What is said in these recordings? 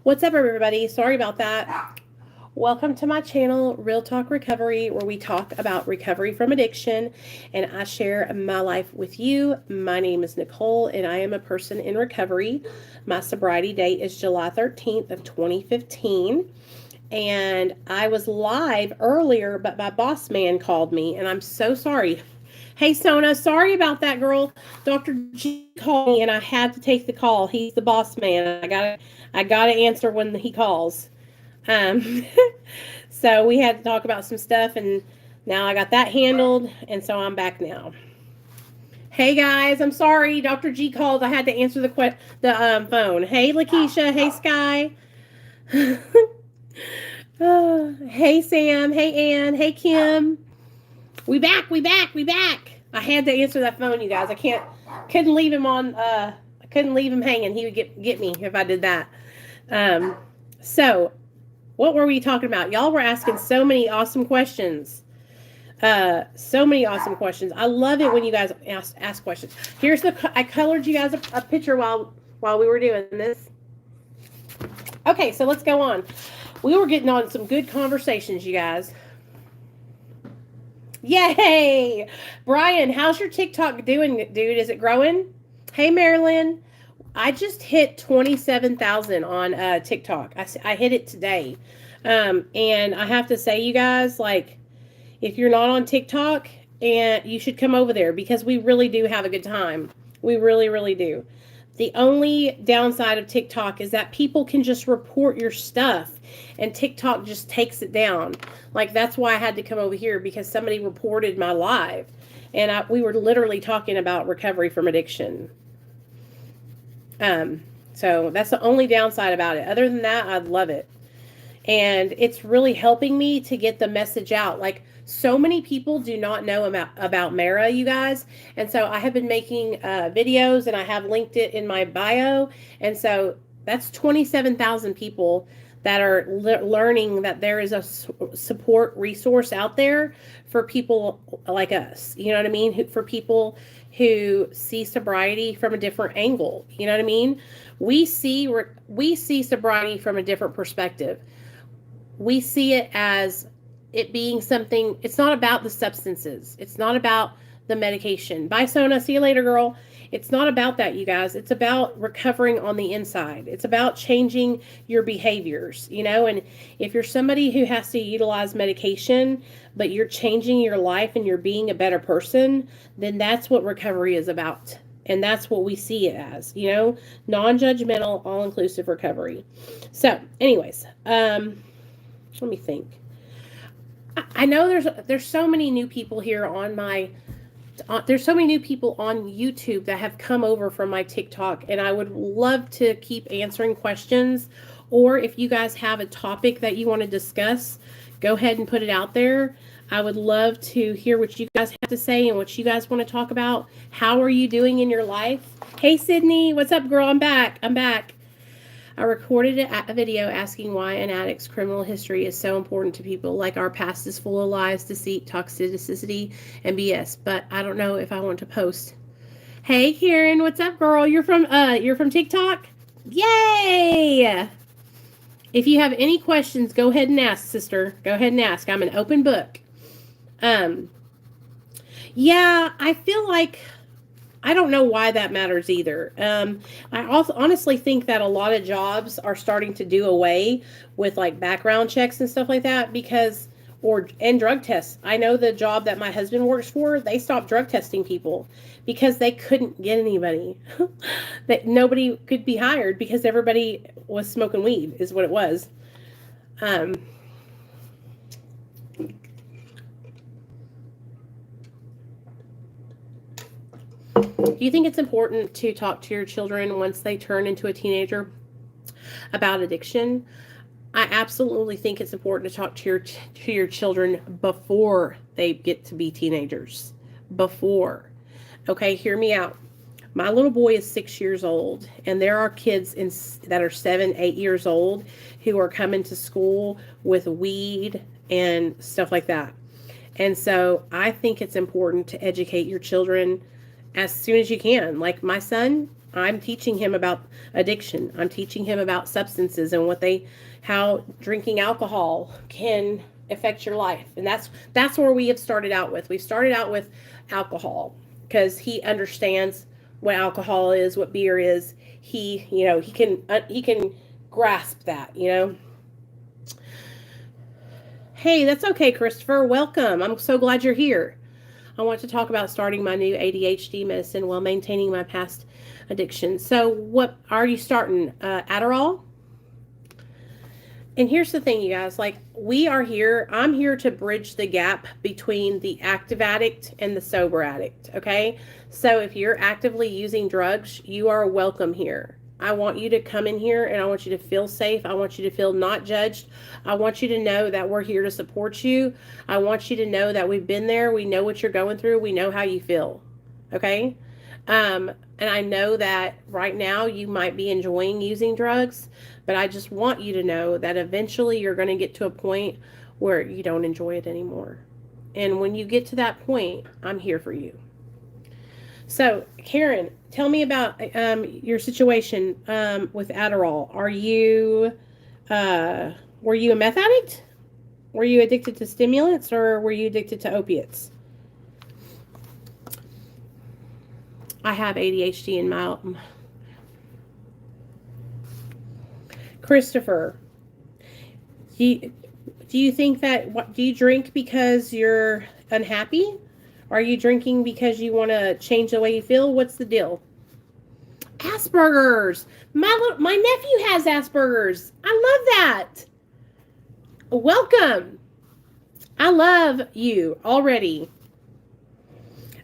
What's up, everybody? Sorry about that. Welcome to my channel, Real Talk Recovery, where we talk about recovery from addiction and I share my life with you. My name is Nichole and I am a person in recovery. My sobriety date is July 13th of 2015. And I was live earlier, but my boss man called me and I'm so sorry. Hey, Sonia, sorry about that, girl. Dr. G called me and I had to take the call. He's the boss man. I gotta answer when he calls. So we had to talk about some stuff and now I got that handled and so I'm back now. Hey guys, I'm sorry. Dr. G called. I had to answer the phone. Hey Lakeisha. Hey Sky. Hey Sam. Hey Ann. Hey Kim. We back. I had to answer that phone, you guys. Couldn't leave him on. I couldn't leave him hanging. He would get me if I did that. So what were we talking about? Y'all were asking so many awesome questions. I love it when you guys ask questions. I colored you guys a picture while we were doing this. Okay, so let's go on. We were getting on some good conversations, you guys. Yay! Brian, how's your TikTok doing, dude? Is it growing? Hey, Marilyn. I just hit 27,000 on TikTok. I hit it today. And I have to say, you guys, like, if you're not on TikTok, and you should come over there because we really do have a good time. We really, really do. The only downside of TikTok is that people can just report your stuff and TikTok just takes it down. Like, that's why I had to come over here because somebody reported my live. And we were literally talking about recovery from addiction. So that's the only downside about it. Other than that, I love it. And it's really helping me to get the message out. Like, so many people do not know about Mara, you guys. And so I have been making videos and I have linked it in my bio. And so that's 27,000 people that are learning that there is a support resource out there for people like us. You know what I mean? For people who see sobriety from a different angle. You know what I mean? We see sobriety from a different perspective. We see it as it being something. It's not about the substances. It's not about the medication. Bye, Sona. See you later, girl. It's not about that, you guys. It's about recovering on the inside. It's about changing your behaviors, you know, and if you're somebody who has to utilize medication, but you're changing your life and you're being a better person, then that's what recovery is about. And that's what we see it as, you know, non-judgmental, all-inclusive recovery. So anyways, let me think. I know there's so many new people here on there's so many new people on YouTube that have come over from my TikTok, and I would love to keep answering questions. Or if you guys have a topic that you want to discuss, go ahead and put it out there. I would love to hear what you guys have to say and what you guys want to talk about. How are you doing in your life? Hey, Sydney, what's up, girl? I'm back. I recorded a video asking why an addict's criminal history is so important to people. Like, our past is full of lies, deceit, toxicity, and BS. But I don't know if I want to post. Hey, Karen, what's up, girl? You're from TikTok? Yay! If you have any questions, go ahead and ask, sister. Go ahead and ask. I'm an open book. Yeah, I feel like I don't know why that matters either. I also honestly think that a lot of jobs are starting to do away with like background checks and stuff like that and drug tests. I know the job that my husband works for, they stopped drug testing people because they couldn't get anybody. That nobody could be hired because everybody was smoking weed is what it was. Do you think it's important to talk to your children once they turn into a teenager about addiction? I absolutely think it's important to talk to your children before they get to be teenagers. Before. Okay, hear me out. My little boy is 6 years old, and there are kids that are 7, 8 years old who are coming to school with weed and stuff like that. And so I think it's important to educate your children as soon as you can. Like my son, I'm teaching him about addiction. I'm teaching him about substances and how drinking alcohol can affect your life. And that's where we have started out with. We started out with alcohol because he understands what alcohol is, what beer is. He can grasp that. Hey, that's okay, Christopher. Welcome. I'm so glad you're here. I want to talk about starting my new ADHD medicine while maintaining my past addiction. So what are you starting? Adderall? And here's the thing, you guys, like I'm here to bridge the gap between the active addict and the sober addict, okay? So if you're actively using drugs, you are welcome here. I want you to come in here and I want you to feel safe. I want you to feel not judged. I want you to know that we're here to support you. I want you to know that we've been there. We know what you're going through. We know how you feel. Okay? And I know that right now you might be enjoying using drugs, but I just want you to know that eventually you're going to get to a point where you don't enjoy it anymore. And when you get to that point, I'm here for you. So, Karen, tell me about your situation with Adderall. Were you a meth addict? Were you addicted to stimulants or were you addicted to opiates? I have ADHD in my... Christopher, do you think that... Do you drink because you're unhappy? Are you drinking because you want to change the way you feel? What's the deal? Asperger's. My nephew has Asperger's. I love that. Welcome. I love you already.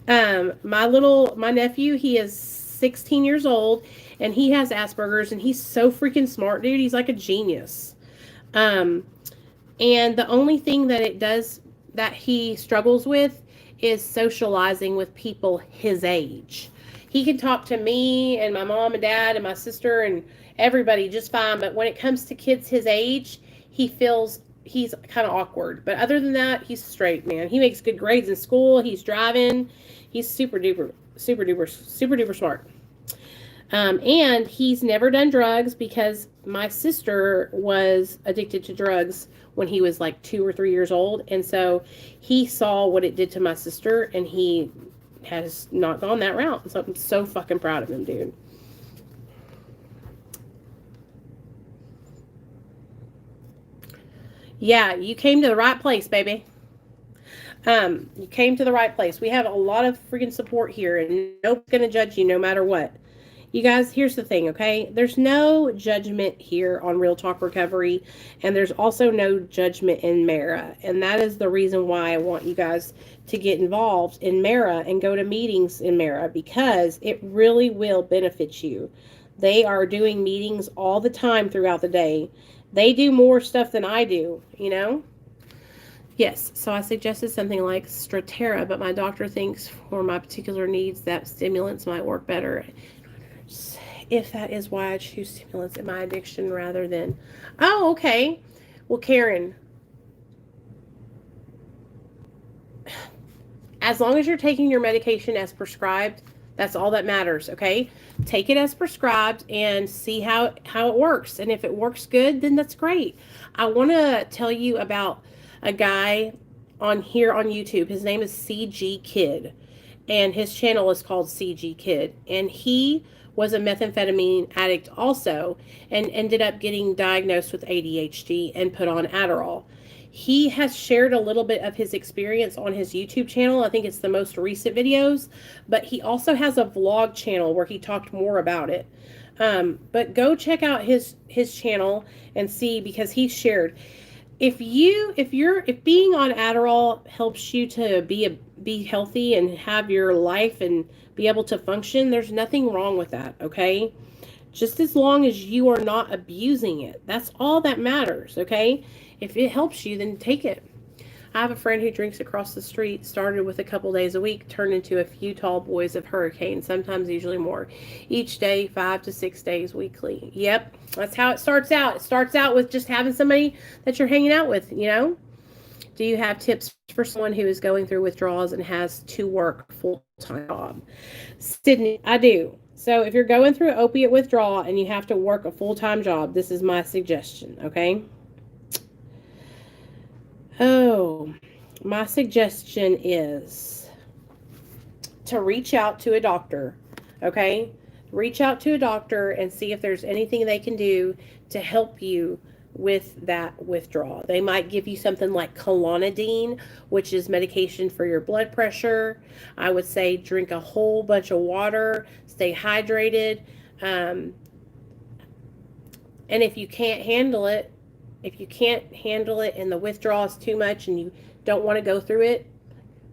My nephew, he is 16 years old and he has Asperger's and he's so freaking smart, dude. He's like a genius. And the only thing that he struggles with is socializing with people his age. He can talk to me and my mom and dad and my sister and everybody just fine, but when it comes to kids his age, he feels he's kind of awkward. But other than that, he's straight, man. He makes good grades in school. He's driving. He's super duper smart. And he's never done drugs because my sister was addicted to drugs when he was like 2 or 3 years old. And so he saw what it did to my sister and he has not gone that route. So I'm so fucking proud of him, dude. Yeah, you came to the right place, baby. You came to the right place. We have a lot of freaking support here and nobody's going to judge you no matter what. You guys, here's the thing, okay? There's no judgment here on Real Talk Recovery, and there's also no judgment in Mara, and that is the reason why I want you guys to get involved in Mara and go to meetings in Mara, because it really will benefit you. They are doing meetings all the time throughout the day. They do more stuff than I do, you know? Yes, so I suggested something like Strattera, but my doctor thinks for my particular needs that stimulants might work better. If that is why I choose stimulants in my addiction rather than... Oh, okay. Well, Karen, as long as you're taking your medication as prescribed, that's all that matters, okay? Take it as prescribed and see how it works. And if it works good, then that's great. I want to tell you about a guy on YouTube. His name is CG Kid, and his channel is called CG Kid. And he was a methamphetamine addict also and ended up getting diagnosed with ADHD and put on Adderall. He has shared a little bit of his experience on his YouTube channel. I think it's the most recent videos, but he also has a vlog channel where he talked more about it. But go check out his channel and see, because he shared, if being on Adderall helps you to be healthy and have your life and be able to function, there's nothing wrong with that, okay? Just as long as you are not abusing it. That's all that matters, okay? If it helps you, then take it. I have a friend who drinks across the street, started with a couple days a week, turned into a few tall boys of hurricane, sometimes usually more. Each day, 5 to 6 days weekly. Yep, that's how it starts out. It starts out with just having somebody that you're hanging out with, you know? Do you have tips for someone who is going through withdrawals and has to work full-time job? Sydney, I do. So if you're going through opiate withdrawal and you have to work a full-time job, this is my suggestion, okay? Oh, my suggestion is to reach out to a doctor, okay? Reach out to a doctor and see if there's anything they can do to help you with that withdrawal. They might give you something like clonidine, which is medication for your blood pressure. I would say drink a whole bunch of water, stay hydrated. And if you can't handle it, and the withdrawal is too much and you don't want to go through it,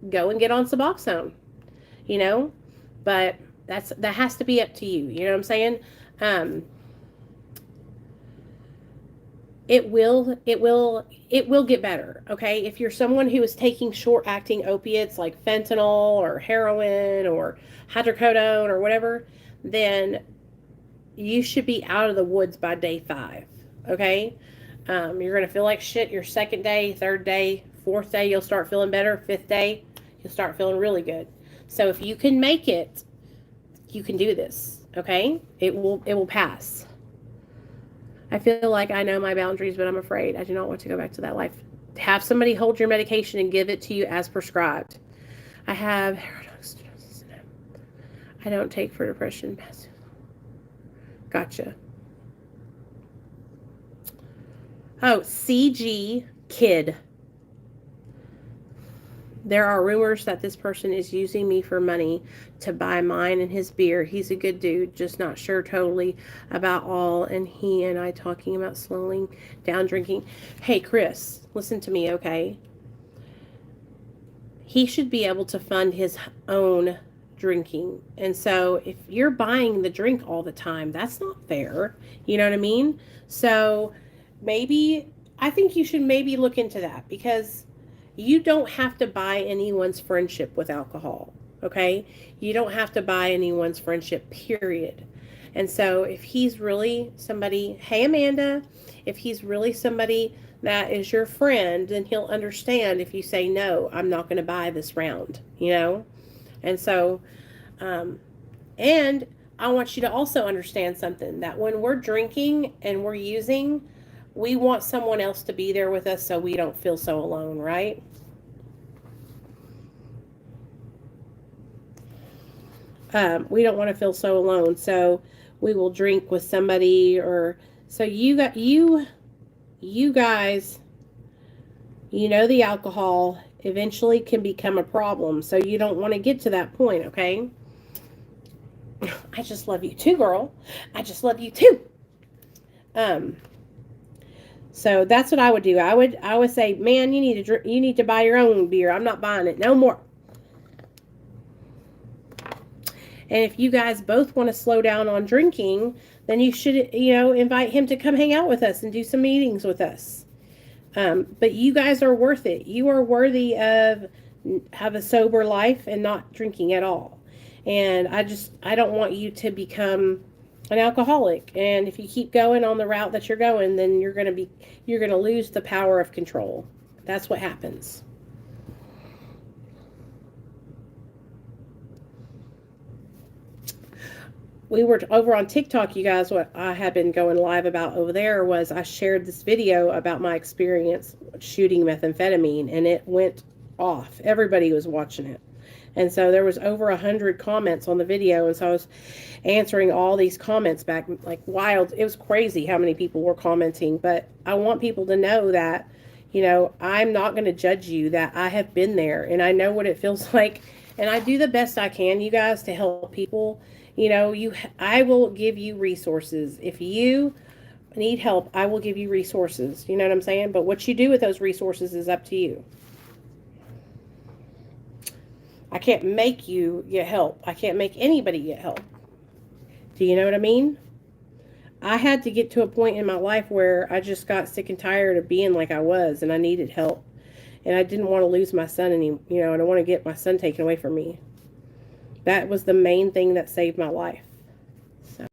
go and get on Suboxone, but that has to be up to you. You know what I'm saying? It will get better, okay? If you're someone who is taking short-acting opiates like fentanyl or heroin or hydrocodone or whatever, then you should be out of the woods by day 5, okay? You're going to feel like shit your second day, third day, fourth day, you'll start feeling better. Fifth day, you'll start feeling really good. So if you can make it, you can do this, okay? It will pass. I feel like I know my boundaries, but I'm afraid. I do not want to go back to that life. Have somebody hold your medication and give it to you as prescribed. I have I don't take for depression. Gotcha. Oh, CG Kid. There are rumors that this person is using me for money to buy mine and his beer. He's a good dude, just not sure totally about all. And he and I talking about slowing down drinking. Hey, Chris, listen to me, okay? He should be able to fund his own drinking. And so if you're buying the drink all the time, that's not fair. You know what I mean? So I think you should maybe look into that, because you don't have to buy anyone's friendship with alcohol, okay? You don't have to buy anyone's friendship, period. And so if he's really somebody, hey, Amanda, if he's really somebody that is your friend, then he'll understand if you say, no, I'm not going to buy this round, And so, and I want you to also understand something, that when we're drinking and we're using, we want someone else to be there with us so we don't feel so alone, right? We don't want to feel so alone, so we will drink with somebody, or so you guys, the alcohol eventually can become a problem, so you don't want to get to that point, okay? I just love you too, girl. I just love you too. So that's what I would do. I would say, man, you need to buy your own beer. I'm not buying it no more. And if you guys both want to slow down on drinking, then you should, invite him to come hang out with us and do some meetings with us. But you guys are worth it. You are worthy of have a sober life and not drinking at all. And I don't want you to become an alcoholic. And if you keep going on the route that you're going, then you're going to lose the power of control. That's what happens. We were over on TikTok, you guys. What I had been going live about over there was I shared this video about my experience shooting methamphetamine, and it went off. Everybody was watching it. And so there was over 100 comments on the video, and so I was answering all these comments back like wild. It was crazy how many people were commenting, but I want people to know that, I'm not going to judge you, that I have been there, and I know what it feels like, and I do the best I can, you guys, to help people. I will give you resources. If you need help, I will give you resources. You know what I'm saying? But what you do with those resources is up to you. I can't make you get help. I can't make anybody get help. Do you know what I mean? I had to get to a point in my life where I just got sick and tired of being like I was, and I needed help. And I didn't want to lose my son I don't want to get my son taken away from me. That was the main thing that saved my life. So.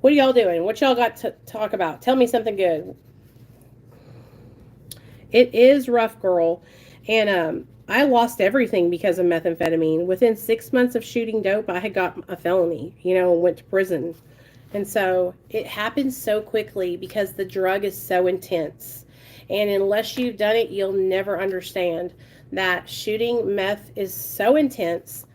What are y'all doing? What y'all got to talk about? Tell me something good. It is rough, girl. And I lost everything because of methamphetamine. Within 6 months of shooting dope, I had got a felony, went to prison. And so it happens so quickly because the drug is so intense. And unless you've done it, you'll never understand that shooting meth is so intense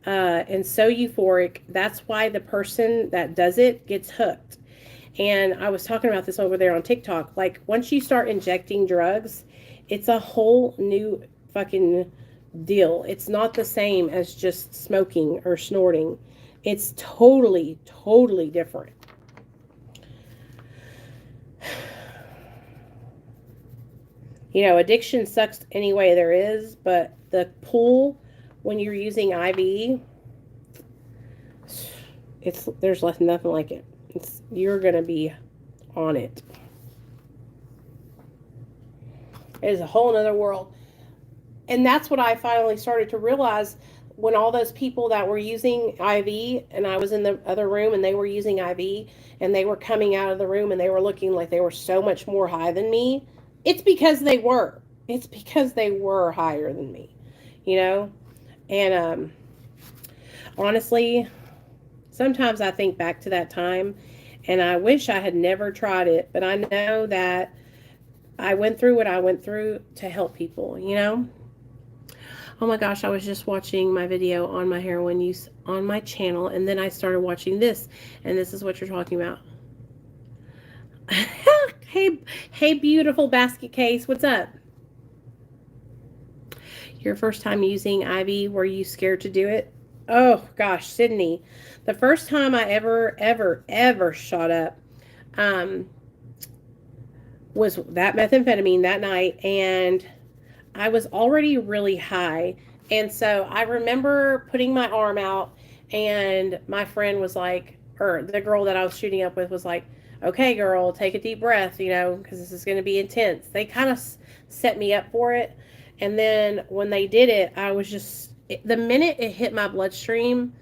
and so euphoric. That's why the person that does it gets hooked. And I was talking about this over there on TikTok. Like, once you start injecting drugs, it's a whole new fucking deal. It's not the same as just smoking or snorting. It's totally, totally different. Addiction sucks any way there is, but the pull when you're using IV, there's nothing like it. You're gonna be on it. It is a whole nother world. And that's what I finally started to realize when all those people that were using IV, and I was in the other room and they were using IV, and they were coming out of the room and they were looking like they were so much more high than me. It's because they were. It's because they were higher than me, And honestly, sometimes I think back to that time and I wish I had never tried it, but I know that I went through what I went through to help people, Oh my gosh, I was just watching my video on my heroin use on my channel, and then I started watching this, and this is what you're talking about. Hey, beautiful basket case, what's up? Your first time using IV, were you scared to do it? Oh gosh, Sydney, the first time I ever shot up was that methamphetamine that night, and I was already really high. And so I remember putting my arm out, and my friend was like, or the girl that I was shooting up with was like, okay, girl, take a deep breath, because this is going to be intense. They kind of set me up for it. And then when they did it, I was just, the minute it hit my bloodstream,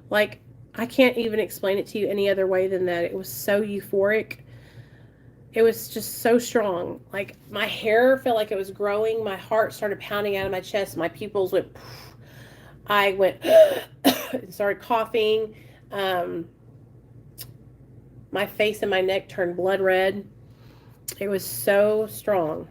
like, I can't even explain it to you any other way than that. It was so euphoric. It was just so strong. Like, my hair felt like it was growing. My heart started pounding out of my chest. My pupils went, I went, and started coughing. My face and my neck turned blood red. It was so strong.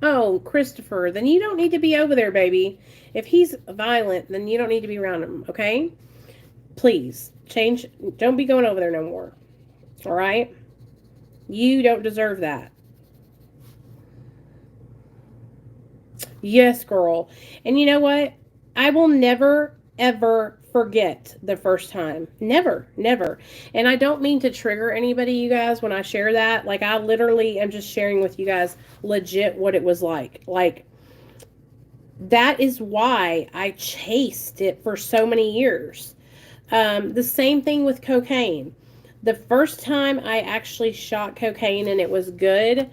Oh, Christopher, then you don't need to be over there, baby. If he's violent, then you don't need to be around him, okay? Please, change. Don't be going over there no more. All right? You don't deserve that. Yes, girl. And you know what? I will never, ever forget the first time. Never, never. And I don't mean to trigger anybody, you guys, when I share that. Like, I literally am just sharing with you guys legit what it was like. Like, that is why I chased it for so many years. The same thing with cocaine. The first time I actually shot cocaine and it was good,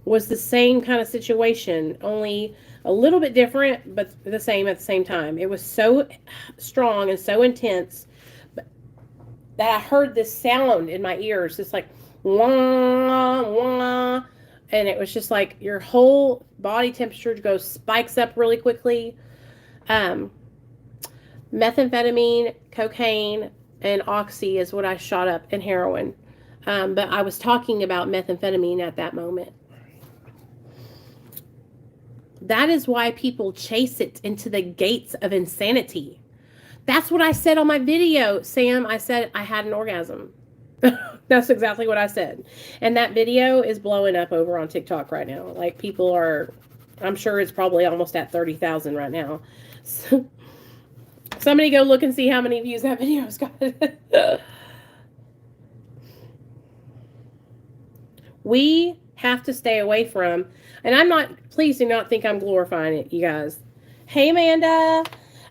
was the same kind of situation, only a little bit different, but the same at the same time. It was so strong and so intense that I heard this sound in my ears. It's like, wah, wah. And it was just like your whole body temperature spikes up really quickly. Methamphetamine, cocaine, and oxy is what I shot up, in heroin. But I was talking about methamphetamine at that moment. That is why people chase it into the gates of insanity. That's what I said on my video, Sam. I said I had an orgasm. That's exactly what I said. And that video is blowing up over on TikTok right now. Like, people are, I'm sure it's probably almost at 30,000 right now. So, somebody go look and see how many views that video's got. We have to stay away from, and I'm not, please do not think I'm glorifying it, you guys. Hey, Amanda.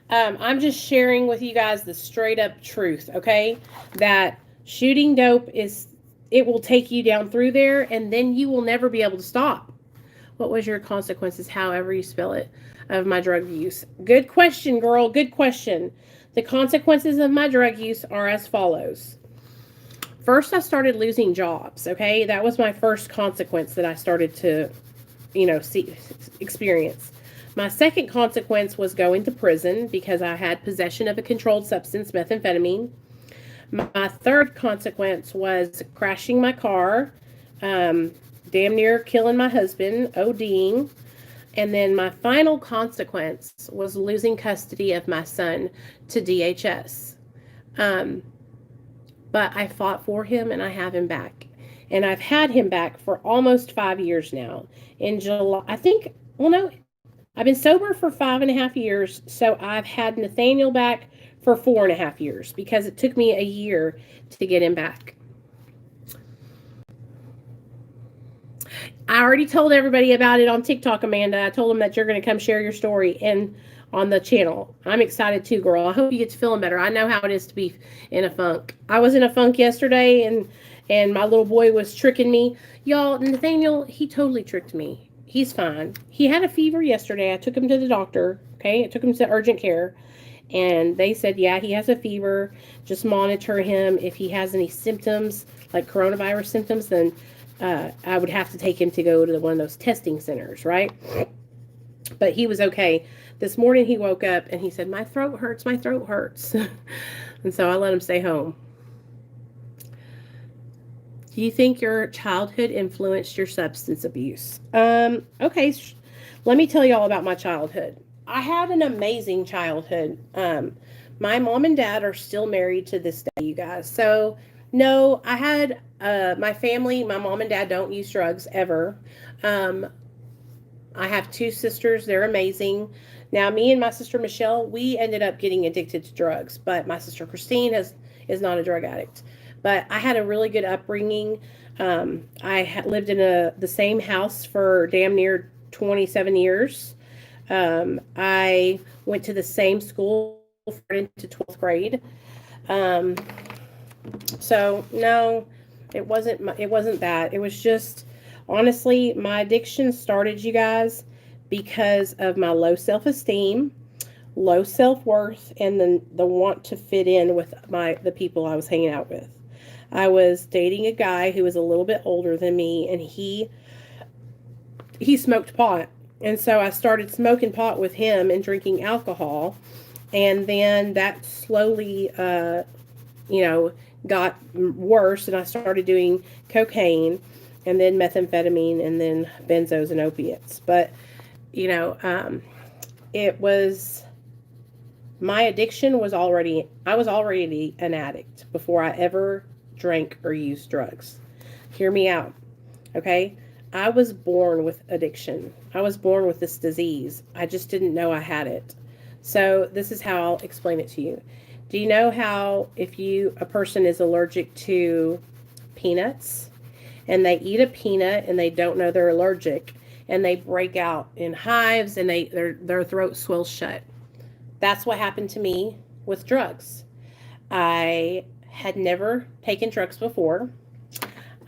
I'm just sharing with you guys the straight up truth, okay? That shooting dope it will take you down through there, and then you will never be able to stop. What was your consequences, however you spell it, of my drug use? Good question, girl. Good question. The consequences of my drug use are as follows. first I started losing jobs. Okay. That was my first consequence that I started to, experience. My second consequence was going to prison because I had possession of a controlled substance, methamphetamine. My third consequence was crashing my car, damn near killing my husband, ODing. And then my final consequence was losing custody of my son to DHS. But I fought for him and I have him back. And I've had him back for almost 5 years now. In July, I think, well, no, I've been sober for 5.5 years. So I've had Nathaniel back for 4.5 years because it took me a year to get him back. I already told everybody about it on TikTok, Amanda. I told them that you're going to come share your story and on the channel. I'm excited too, girl. I hope you get to feeling better. I know how it is to be in a funk. I was in a funk yesterday, and my little boy was tricking me. Y'all, Nathaniel, he totally tricked me. He's fine. He had a fever yesterday. I took him to the doctor. Okay, I took him to urgent care. And they said, yeah, he has a fever. Just monitor him. If he has any symptoms, like coronavirus symptoms, then I would have to take him to go to one of those testing centers, right? But he was okay. This morning he woke up and he said, my throat hurts, my throat hurts. And so I let him stay home. Do you think your childhood influenced your substance abuse? Okay, let me tell you all about my childhood. I had an amazing childhood. My mom and dad are still married to this day, you guys. So no, I had my family, my mom and dad don't use drugs ever. I have 2 sisters. They're amazing. Now, me and my sister Michelle, we ended up getting addicted to drugs, but my sister Christine is not a drug addict. But I had a really good upbringing. I lived in the same house for damn near 27 years. I went to the same school into 12th grade. So no, it wasn't that. It was just, honestly, my addiction started, you guys, because of my low self-esteem, low self-worth, and then the want to fit in with the people I was hanging out with. I was dating a guy who was a little bit older than me, and he smoked pot. And so I started smoking pot with him and drinking alcohol. And then that slowly, got worse, and I started doing cocaine and then methamphetamine and then benzos and opiates. But, it was, my addiction I was already an addict before I ever drank or used drugs. Hear me out, okay? I was born with addiction. I was born with this disease. I just didn't know I had it. So this is how I'll explain it to you. Do you know how if a person is allergic to peanuts and they eat a peanut and they don't know they're allergic and they break out in hives and their throat swells shut? That's what happened to me with drugs. I had never taken drugs before.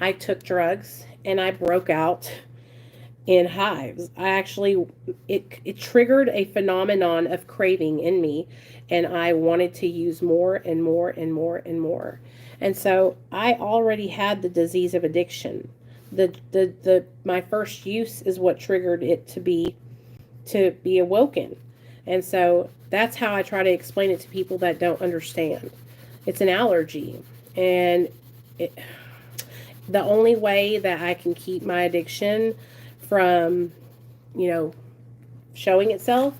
I took drugs and I broke out in hives. It triggered a phenomenon of craving in me, and I wanted to use more and more and more and more. And so I already had the disease of addiction. My first use is what triggered it to be awoken. And so that's how I try to explain it to people that don't understand. It's an allergy, and the only way that I can keep my addiction from, showing itself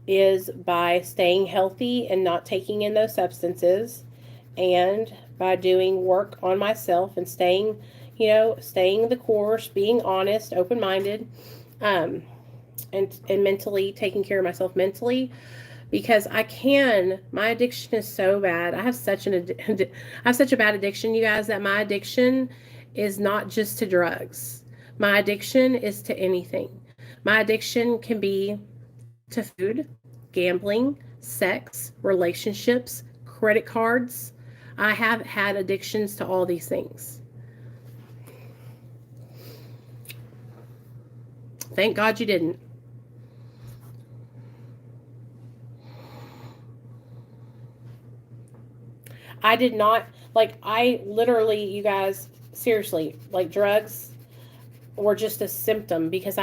is by staying healthy and not taking in those substances, and by doing work on myself and staying the course, being honest, open-minded, and mentally taking care of myself mentally, because my addiction is so bad. I have such a bad addiction, you guys, that my addiction is not just to drugs. My addiction is to anything. My addiction can be to food, gambling, sex, relationships, credit cards. I have had addictions to all these things. Thank God you didn't. I did not, Like, I literally, you guys, seriously, like, drugs were just a symptom because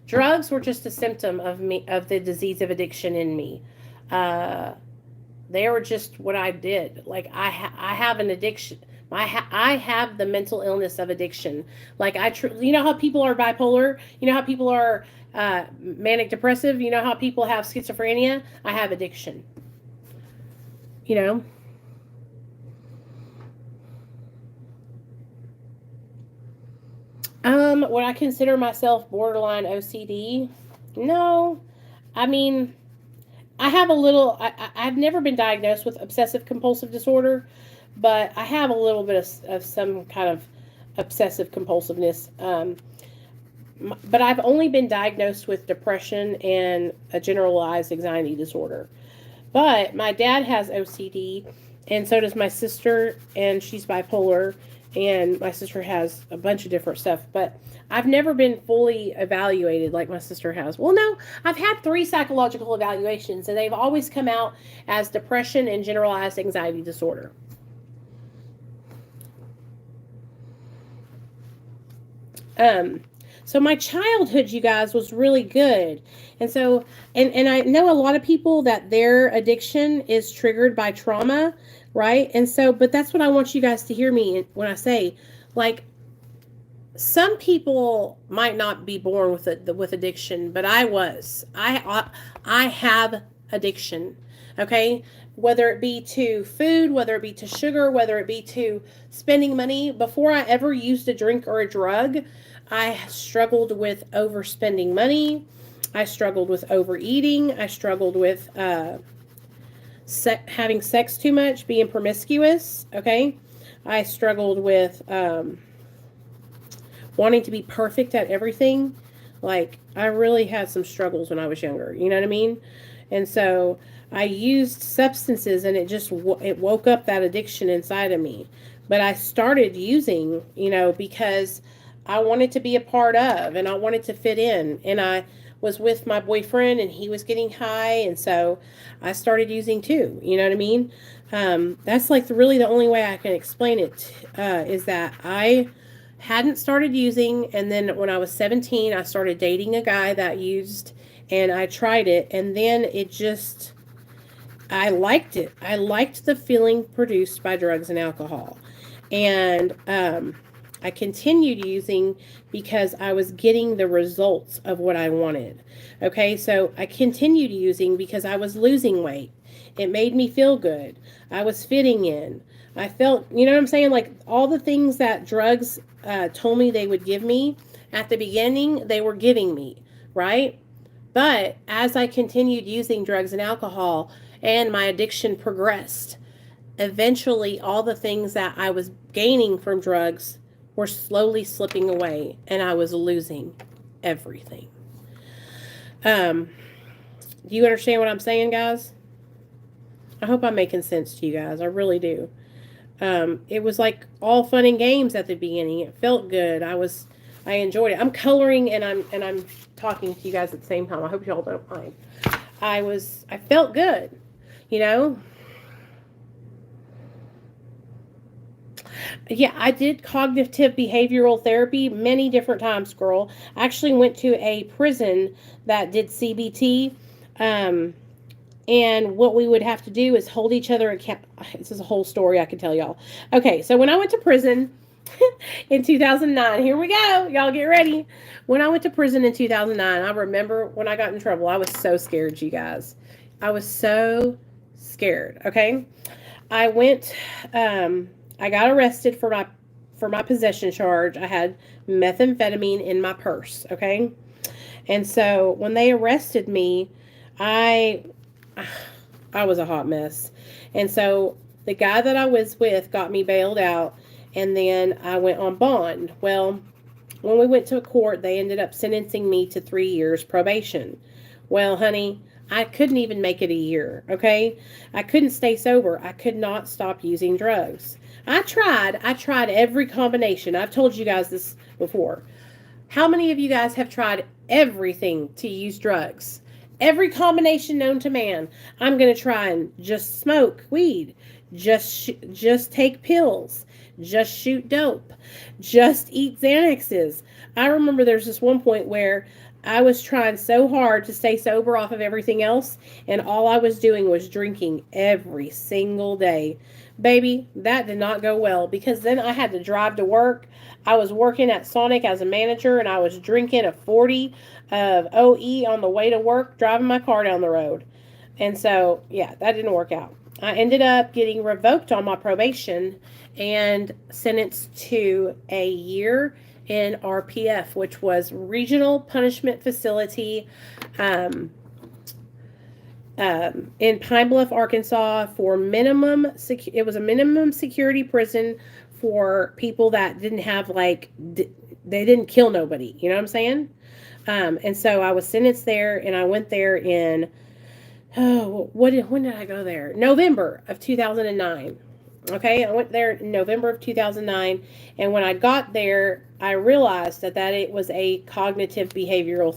drugs were just a symptom of me, of the disease of addiction in me. They were just what I did. Like, I have an addiction. I have the mental illness of addiction. Like, you know how people are bipolar? You know how people are manic depressive? You know how people have schizophrenia? I have addiction. You know? Would I consider myself borderline OCD? No. I mean, I have a little, I've never been diagnosed with obsessive compulsive disorder, but I have a little bit of some kind of obsessive compulsiveness. But I've only been diagnosed with depression and a generalized anxiety disorder. But my dad has OCD, and so does my sister, and she's bipolar, and my sister has a bunch of different stuff. But I've never been fully evaluated like my sister has. Well, no, I've had 3 psychological evaluations, and they've always come out as depression and generalized anxiety disorder. So my childhood, you guys, was really good. And so, and I know a lot of people that their addiction is triggered by trauma, right? And so, but that's what I want you guys to hear me when I say, like, some people might not be born with addiction, but I was. I have addiction, okay? Whether it be to food, whether it be to sugar, whether it be to spending money. Before I ever used a drink or a drug, I struggled with overspending money. I struggled with overeating. I struggled with having sex too much, being promiscuous, okay? I struggled with wanting to be perfect at everything. Like, I really had some struggles when I was younger, you know what I mean? And so I used substances, and it woke up that addiction inside of me. But I started using, because I wanted to be a part of, and I wanted to fit in. And I was with my boyfriend, and he was getting high, and so I started using too. You know what I mean? That's like really the only way I can explain it, is that I hadn't started using, and then when I was 17, I started dating a guy that used, and I tried it, and then I liked it. I liked the feeling produced by drugs and alcohol. And I continued using because I was getting the results of what I wanted. Okay, so I continued using because I was losing weight. It made me feel good. I was fitting in. I felt, you know what I'm saying? Like, all the things that drugs told me they would give me at the beginning, they were giving me, right? But as I continued using drugs and alcohol and my addiction progressed, eventually all the things that I was gaining from drugs were slowly slipping away, and I was losing everything. Do you understand what I'm saying, guys? I hope I'm making sense to you guys. I really do. It was like all fun and games at the beginning. It felt good. I enjoyed it. I'm coloring and I'm talking to you guys at the same time. I hope y'all don't mind. I felt good, Yeah, I did cognitive behavioral therapy many different times, girl. I actually went to a prison that did CBT. And what we would have to do is hold each other accountable. This is a whole story I could tell y'all. Okay, so when I went to prison in 2009, here we go. Y'all get ready. When I went to prison in 2009, I remember when I got in trouble, I was so scared, you guys. I was so scared, okay? I went, I got arrested for my possession charge. I had methamphetamine in my purse, okay? And so when they arrested me, I was a hot mess. And so the guy that I was with got me bailed out, and then I went on bond. Well, when we went to court, they ended up sentencing me to 3 years probation. Well, honey, I couldn't even make it a year, okay? I couldn't stay sober. I could not stop using drugs. I tried every combination. I've told you guys this before. How many of you guys have tried everything to use drugs? Every combination known to man. I'm going to try and just smoke weed, just take pills, just shoot dope, just eat Xanaxes. I remember there's this one point where I was trying so hard to stay sober off of everything else, and all I was doing was drinking every single day. Baby, that did not go well because then I had to drive to work. I was working at Sonic as a manager, and I was drinking a 40 of OE on the way to work, driving my car down the road. And so, yeah, that didn't work out. I ended up getting revoked on my probation and sentenced to a year in RPF, which was Regional Punishment Facility in Pine Bluff, Arkansas, for it was a minimum security prison for people that didn't have they didn't kill nobody. You know what I'm saying? And so I was sentenced there, and I went there in when did I go there? November of 2009. Okay, I went there in November of 2009, and when I got there, I realized that it was a cognitive behavioral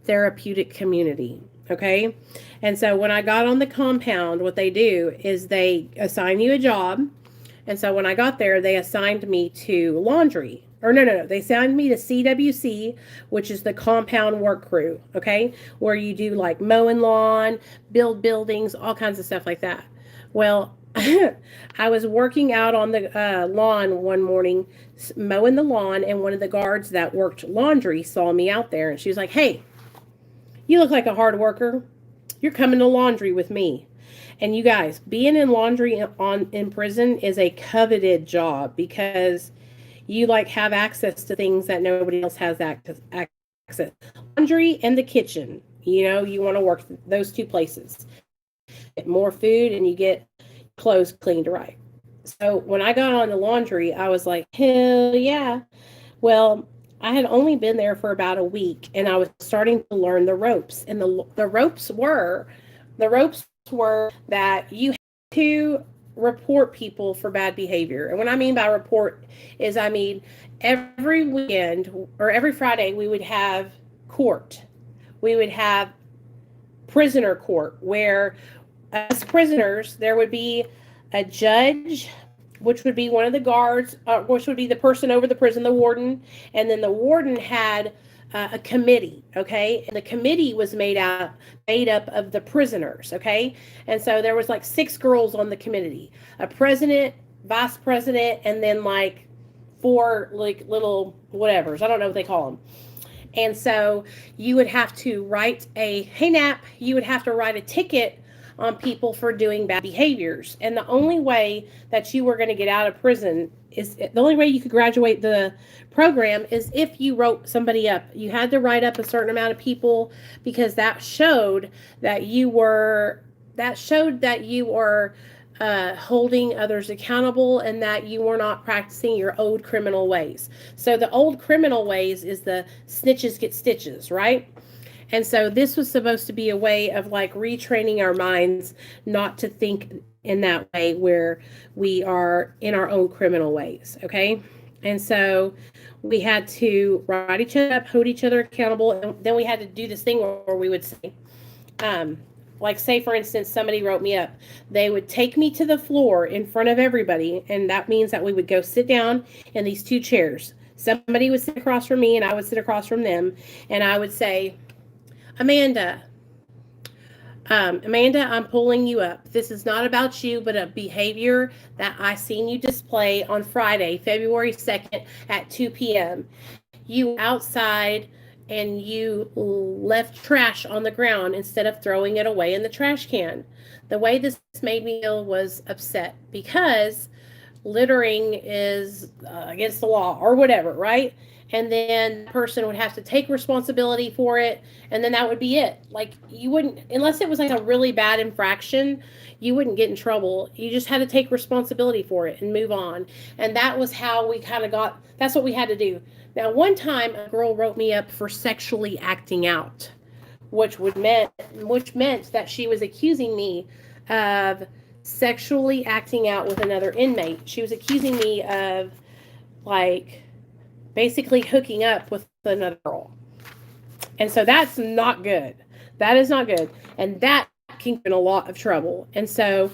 therapeutic community. Okay, and so when I got on the compound, what they do is they assign you a job, and so when I got there, they assigned me to laundry. Or no. They assigned me to CWC, which is the compound work crew, okay? Where you do like mowing lawn, build buildings, all kinds of stuff like that. Well, I was working out on the lawn one morning, mowing the lawn, and one of the guards that worked laundry saw me out there, and she was like, "Hey, you look like a hard worker. You're coming to laundry with me." And you guys, being in laundry in prison is a coveted job because you have access to things that nobody else has access. Laundry and the kitchen. You want to work those two places. Get more food and you get clothes cleaned right. So when I got on the laundry, I was like, hell yeah. Well, I had only been there for about a week, and I was starting to learn the ropes. And the ropes were that you had to report people for bad behavior. And what I mean by report is, every weekend or every Friday we would have court. We would have prisoner court, where as prisoners there would be a judge, which would be one of the guards, which would be the person over the prison, the warden, and then the warden had a committee, okay? And the committee was made up of the prisoners, okay? And so there was 6 girls on the committee, a president, vice president, and then 4 little whatevers. I don't know what they call them. And so you would have to write you would have to write a ticket on people for doing bad behaviors. And the only way that you were going to get out of prison the only way you could graduate the program is if you wrote somebody up. You had to write up a certain amount of people, because that showed that you were holding others accountable, and that you were not practicing your old criminal ways. So the old criminal ways is the snitches get stitches, right? And so this was supposed to be a way of retraining our minds not to think in that way, where we are in our own criminal ways, okay? And so we had to write each other up, hold each other accountable, and then we had to do this thing where we would say, say for instance, somebody wrote me up. They would take me to the floor in front of everybody, and that means that we would go sit down in these 2 chairs. Somebody would sit across from me, and I would sit across from them, and I would say, Amanda, I'm pulling you up. This is not about you, but a behavior that I seen you display on Friday, February 2nd at 2 p.m. You outside and you left trash on the ground instead of throwing it away in the trash can. The way this made me feel was upset, because littering is against the law or whatever, right? And then the person would have to take responsibility for it, and then that would be it. You wouldn't, unless it was a really bad infraction, you wouldn't get in trouble. You just had to take responsibility for it and move on. And that was how we that's what we had to do. Now, one time a girl wrote me up for sexually acting out, which meant that she was accusing me of sexually acting out with another inmate. She was accusing me of basically hooking up with another girl. And so that's not good. That is not good. And that can get in a lot of trouble. And so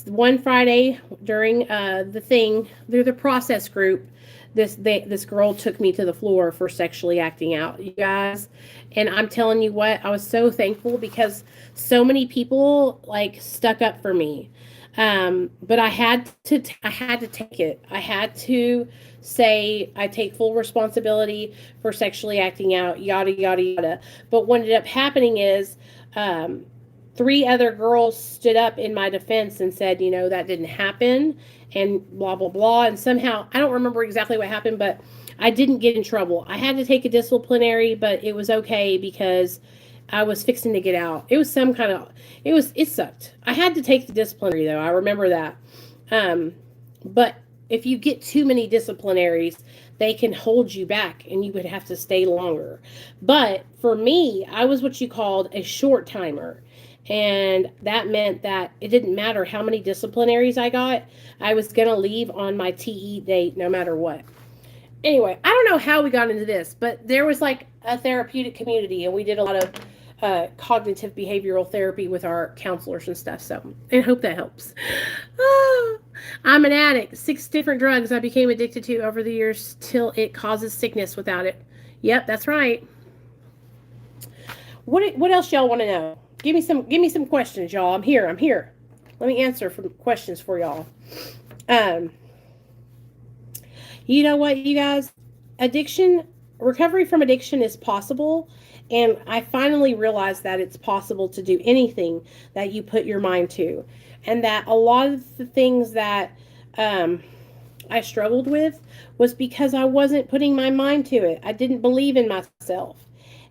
One Friday during the thing, through the process group, this girl took me to the floor for sexually acting out, you guys. And I'm telling you what, I was so thankful because so many people like stuck up for me. But I had to take it. I had to say I take full responsibility for sexually acting out, yada yada yada. But what ended up happening is, three other girls stood up in my defense and said, that didn't happen, and blah blah blah. And somehow, I don't remember exactly what happened, but I didn't get in trouble. I had to take a disciplinary, but it was okay because I was fixing to get out. It was some kind of, it sucked. I had to take the disciplinary though. I remember that. But if you get too many disciplinaries, they can hold you back and you would have to stay longer. But for me, I was what you called a short timer. And that meant that it didn't matter how many disciplinaries I got. I was going to leave on my TE date no matter what. Anyway, I don't know how we got into this, but there was like a therapeutic community and we did a lot of cognitive behavioral therapy with our counselors and stuff. So I hope that helps. I'm an addict. 6 different drugs I became addicted to over the years till it causes sickness without it. Yep, that's right. What else y'all want to know? Give me some questions, y'all. I'm here. Let me answer some questions for y'all. You know what, you guys? Recovery from addiction is possible. And I finally realized that it's possible to do anything that you put your mind to. And that a lot of the things that I struggled with was because I wasn't putting my mind to it. I didn't believe in myself.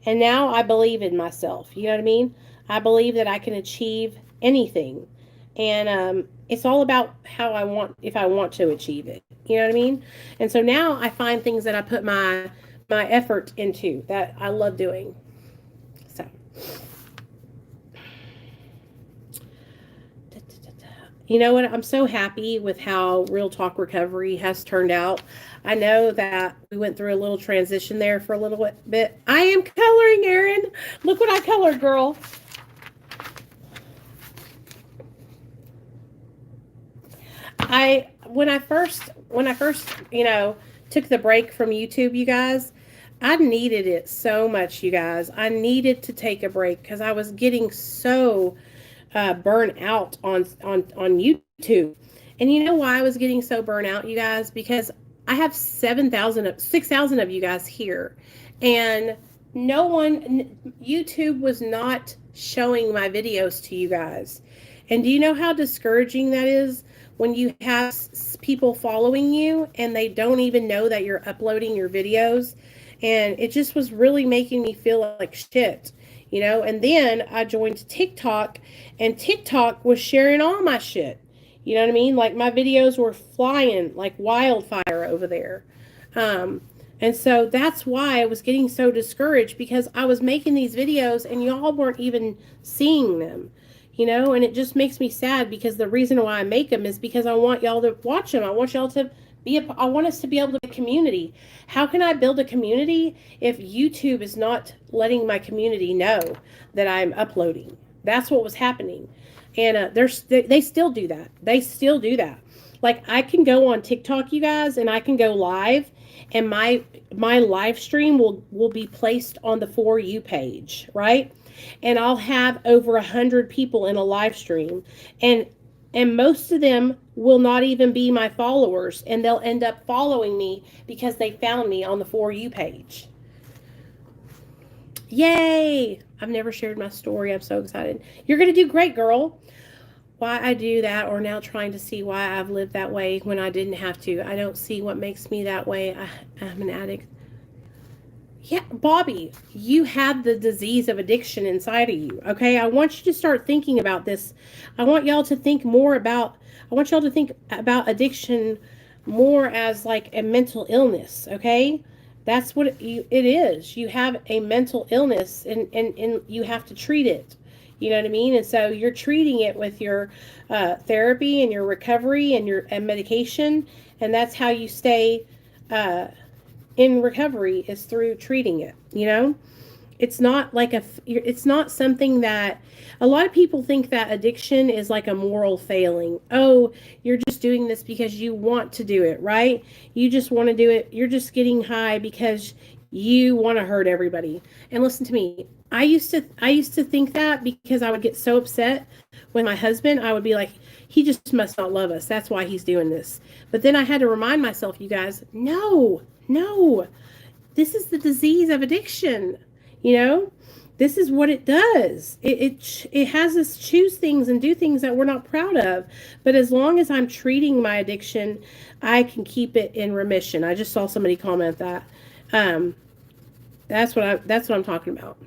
And now I believe in myself. You know what I mean? I believe that I can achieve anything. And it's all about if I want to achieve it. You know what I mean? And so now I find things that I put my effort into that I love doing. So, you know what? I'm so happy with how Real Talk Recovery has turned out. I know that we went through a little transition there for a little bit. I am coloring, Erin. Look what I colored, girl. When I first, took the break from YouTube, you guys, I needed it so much, you guys. I needed to take a break because I was getting so burnt out on YouTube. And you know why I was getting so burnt out, you guys? Because I have 6,000 of you guys here. And YouTube was not showing my videos to you guys. And do you know how discouraging that is? When you have people following you and they don't even know that you're uploading your videos. And it just was really making me feel like shit, And then I joined TikTok and TikTok was sharing all my shit. You know what I mean? Like my videos were flying like wildfire over there. And so that's why I was getting so discouraged because I was making these videos and y'all weren't even seeing them. And it just makes me sad because the reason why I make them is because I want y'all to watch them. I want y'all to I want us to be able to be a community. How can I build a community if YouTube is not letting my community know that I'm uploading? That's what was happening. And they still do that. They still do that. Like I can go on TikTok, you guys, and I can go live and my live stream will be placed on the For You page, right? And I'll have over 100 people in a live stream and most of them will not even be my followers and they'll end up following me because they found me on the For You page. Yay! I've never shared my story. I'm so excited. You're going to do great, girl. Why I do that or now trying to see why I've lived that way when I didn't have to. I don't see what makes me that way. I'm an addict. Yeah, Bobby, you have the disease of addiction inside of you, okay? I want you to start thinking about this. I want y'all to think about addiction more as like a mental illness, okay? That's what it is. You have a mental illness and you have to treat it. You know what I mean? And so you're treating it with your therapy and your recovery and your medication, and that's how you stay in recovery is through treating it, it's not like it's not something that a lot of people think that addiction is like a moral failing. Oh, you're just doing this because you want to do it, right? You just want to do it. You're just getting high because you want to hurt everybody. And listen to me. I used to think that because I would get so upset with my husband. I would be like, he just must not love us. That's why he's doing this. But then I had to remind myself, you guys, no, no. This is the disease of addiction. You know, this is what it does. It has us choose things and do things that we're not proud of. But as long as I'm treating my addiction, I can keep it in remission. I just saw somebody comment that. That's what I'm talking about.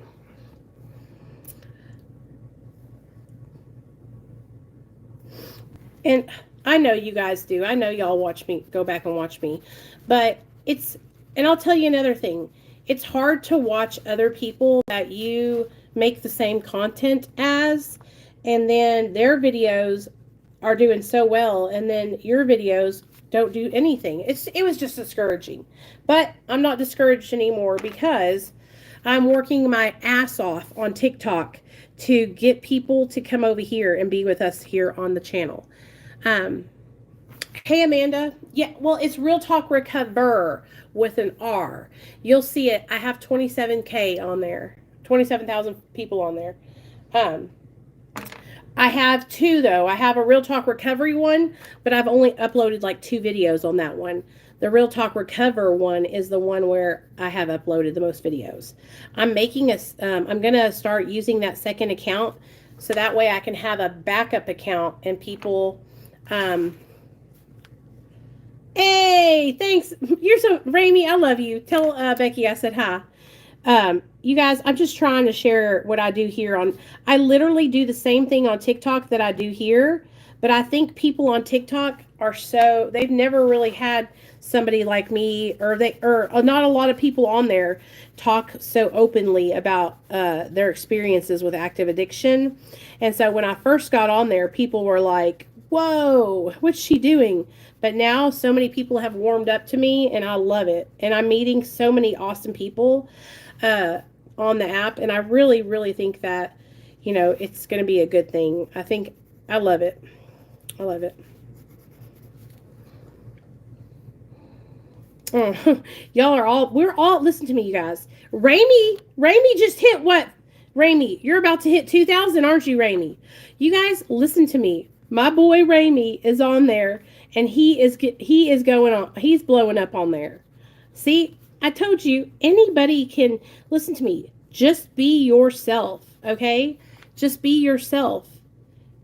And I know you guys do. I know y'all watch me, go back and watch me. But and I'll tell you another thing. It's hard to watch other people that you make the same content as, and then their videos are doing so well, and then your videos don't do anything. It was just discouraging. But I'm not discouraged anymore because I'm working my ass off on TikTok to get people to come over here and be with us here on the channel. Hey, Amanda. Yeah, well, it's Real Talk Recover with an R. You'll see it. I have 27K on there. 27,000 people on there. I have two, though. I have a Real Talk Recovery one, but I've only uploaded like 2 videos on that one. The Real Talk Recover one is the one where I have uploaded the most videos. I'm going to start using that second account so that way I can have a backup account and people, hey, thanks. You're so, Ramy, I love you. Tell Becky I said hi. You guys, I'm just trying to share what I do here I literally do the same thing on TikTok that I do here, but I think people on TikTok they've never really had somebody like me, or not a lot of people on there talk so openly about their experiences with active addiction. And so when I first got on there, people were like, whoa, what's she doing? But now so many people have warmed up to me and I love it. And I'm meeting so many awesome people on the app. And I really, really think that, it's going to be a good thing. I love it. I love it. Oh, we're all, listen to me, you guys. Ramy just hit what? Ramy, you're about to hit 2,000, aren't you, Ramy? You guys, listen to me. My boy Ramy is on there, and he is going on. He's blowing up on there. See, I told you, anybody can, listen to me. Just be yourself, okay? Just be yourself.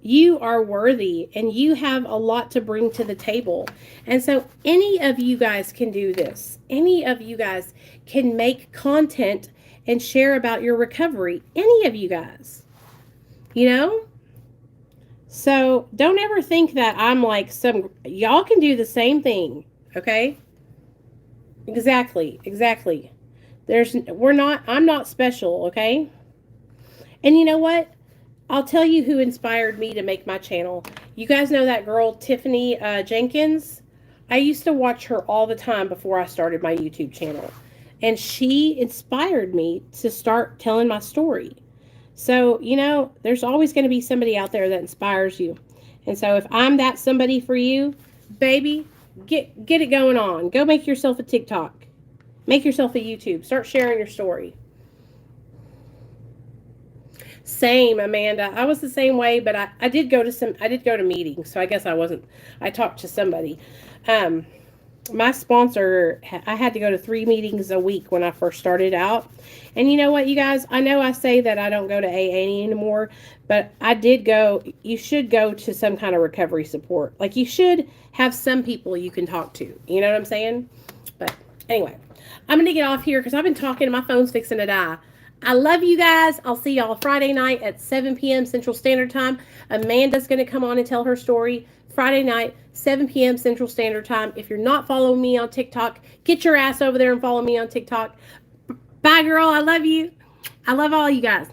You are worthy, and you have a lot to bring to the table. And so any of you guys can do this. Any of you guys can make content and share about your recovery. Any of you guys, So don't ever think that I'm like y'all can do the same thing, okay? Exactly. I'm not special, okay? And you know what? I'll tell you who inspired me to make my channel. You guys know that girl, Tiffany Jenkins? I used to watch her all the time before I started my YouTube channel. And she inspired me to start telling my story. So, there's always going to be somebody out there that inspires you. And so if I'm that somebody for you, baby, get it going on. Go make yourself a TikTok. Make yourself a YouTube. Start sharing your story. Same, Amanda. I was the same way, but I did go to meetings, so I guess I talked to somebody. My sponsor, I had to go to 3 meetings a week when I first started out. And you know what, you guys? I know I say that I don't go to AA anymore, but I did go. You should go to some kind of recovery support. Like, you should have some people you can talk to. You know what I'm saying? But anyway, I'm going to get off here because I've been talking and my phone's fixing to die. I love you guys. I'll see y'all Friday night at 7 p.m. Central Standard Time. Amanda's going to come on and tell her story Friday night, 7 p.m. Central Standard Time. If you're not following me on TikTok, get your ass over there and follow me on TikTok. Bye, girl. I love you. I love all you guys.